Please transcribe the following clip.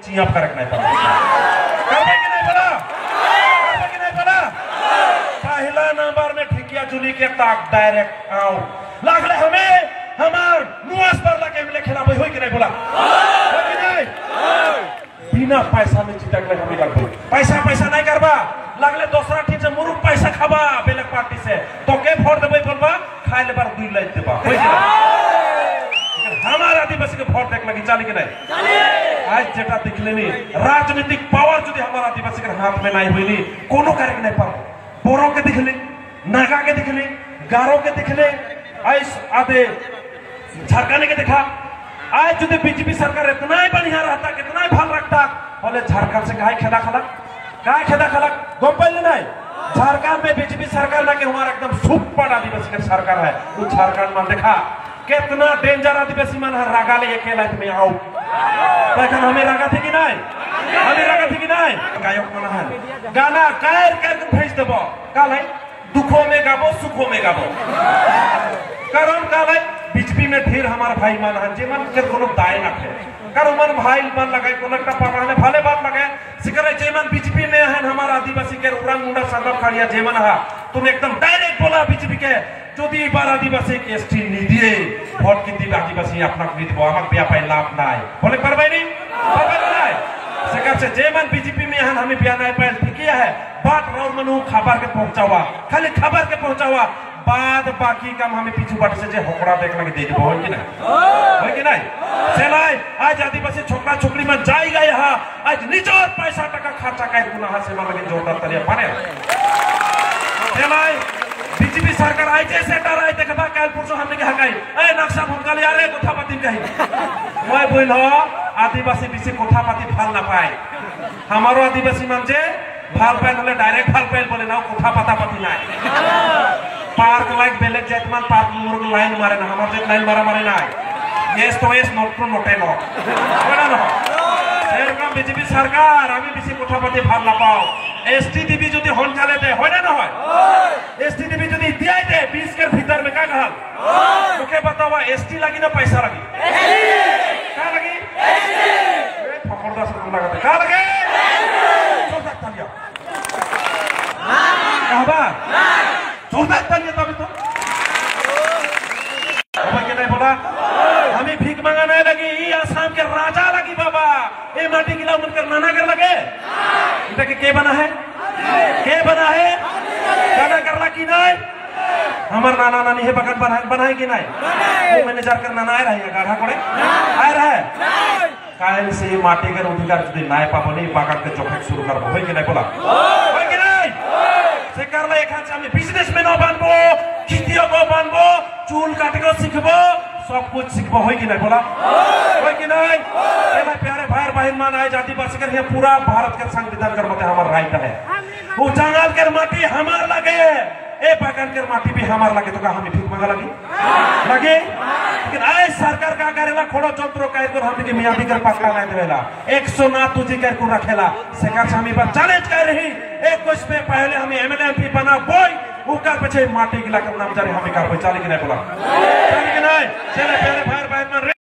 चियाप करक नहीं पड़ा करबे कि नहीं बोला करबे कि नहीं बोला पहला नंबर में ठिकिया चुनी के ताक डायरेक्ट आओ लागले हमें हमार नुआस पर लगे मिले खिलाबे होई कि नहीं बोला होई कि नहीं बिना पैसा में चिटक ले हमें लगबे पैसा पैसा नहीं करबा लागले दूसरा ठीक से मुरुक पैसा खाबा बेलक पार्टी से तो के वोट देबे बोलबा खाए ले बार 2 लाख देबा होई कि नहीं हमारा आदिवासी के वोट देख लगी चाली कि नहीं चाली आज जेटा दिखलेनी राजनीतिक पावर जदि हमारा आदिवासी के हाथ में नहीं होइली कोनो कार्य नहीं पाओ बोरो के दिखले नागा के दिखले गारो के दिखले आइस आदे झारखंड के देखा आज जदि बीजेपी सरकार इतना ही बढ़िया रहता कितना ही भाल रखता बोले झारखंड से काहे खेदा खलक गोपाल नहीं झारखंड में बीजेपी सरकार ना के हमारा एकदम सुपर आदिवासी के सरकार है वो झारखंड में देखा कितना डेंजर आदिवासी मन रागा ले अकेला में आओ लेकिन हमें रागा थी कि नहीं गायक मना है गाना कायर कर भेज देबो काल है दुखों में गाबो सुखों में गाबो कारण काल है बीजेपी में ढेर हमारा भाई मान है जे मन के कोनो दाय ना थे कारण मन भाई मन लगाए कोनो का पकड़ने भाले बात लगे सिकरे जे मन बीजेपी में है हमारा आदिवासी के रंग मुंडा संदर्भ खड़िया जे मन हा तुम एकदम डायरेक्ट बोला बीजेपी के যদি এবার আদিবাসী এসটি নিদিয়ে ভোট কিন্তু আদিবাসী আপনাকে নিয়ে দিব আমার ব্যাপারে লাভ নাই বলে পারবে নাই সেকাছে যে মান বিজেপি में हन हमें बिया नहीं पाए ठीक है बात और मनु खबर के पहुंचावा खाली खबर के पहुंचावा बाद बाकी काम हमें पीछू बाट से जे होकड़ा देख लगे दे देबो होय कि नहीं चलाई आज आदिवासी छोकरा छोकरी में जाई गए हा आज निजोर पैसा टका खर्चा कर गुनाह से मन लगे जोरदार तरिया पाने चलाई बीजेपी सरकार आई जैसे डर आई देखबा काल परसों हमने के हकाई ए नक्शा भूमकाली यार कोठा पाती कही मैं बोल हो आदिवासी बीसी कोठा पाती फाल ना पाए हमारो आदिवासी मान जे फाल पाए बोले डायरेक्ट फाल पाए बोले ना कोठा पता पाती ना पार्क लाइक बेलेक जेतमान पार्क मुर्ग लाइन मारे ना हमार जेत लाइन मारे ना यस तो यस नोट टू नोटे नो बड़ा ना এরকম বিজেপি সরকার আমি বেশি কোঠাপাতি ভাল না পাও एसटी दीदी যদি হন চালে দে হয় না হয় एसटी दीदी যদি দিয়াই দে 20 के भीतर में का कहल তোকে बतावा एसटी लगी ना पैसा लगी का लगी एसटी फकड़दा से लगाते का लगे तो सकता लिया कहबा तो सकता लिया तभी तो बाबा के नहीं बोला हमें भीख मांगने लगी ये आसाम के राजा लगी बाबा ये माटी गिला उनकर नाना कर लगे इनका के बना है गाना करला की नहीं हमार नाना नानी है बगन बनाए कि नहीं वो मैनेजर कर नाना आए रहे गाढ़ा कोड़े आए रहे कायल से माटी के अधिकार जदि नाय पाबो नहीं बागान के चोखक शुरू करबो होय कि नहीं बोला होय कि नहीं से करला एक हाथ से हम बिजनेसमैन बनबो खितियो को बनबो चूल काटको सिखबो सब कुछ सिखबो होय कि नहीं बोला होय कि नहीं एला प्यारे भाई बहन मान आए जाति बस कर ये पूरा भारत के संविधान कर मते हमार राइट है वो जंगल के माटी हमार लगे ए बागान के माटी भी हमार लगे तो का हमें भीख मांगा लगे लेकिन आए सरकार का करेला खोड़ो जंत्रो काहे को हम के मियां बिकर पकड़ा नहीं देवेला 100 ना तुझी कर को रखेला सरकार हमें पर चैलेंज कर रही एक कुछ पे पहले हमें एमएलए एमपी बना बोई ऊपर पीछे माटी गिला के नाम जारी हमें कर चाली के नहीं बोला चाली के नहीं चले पहले भाई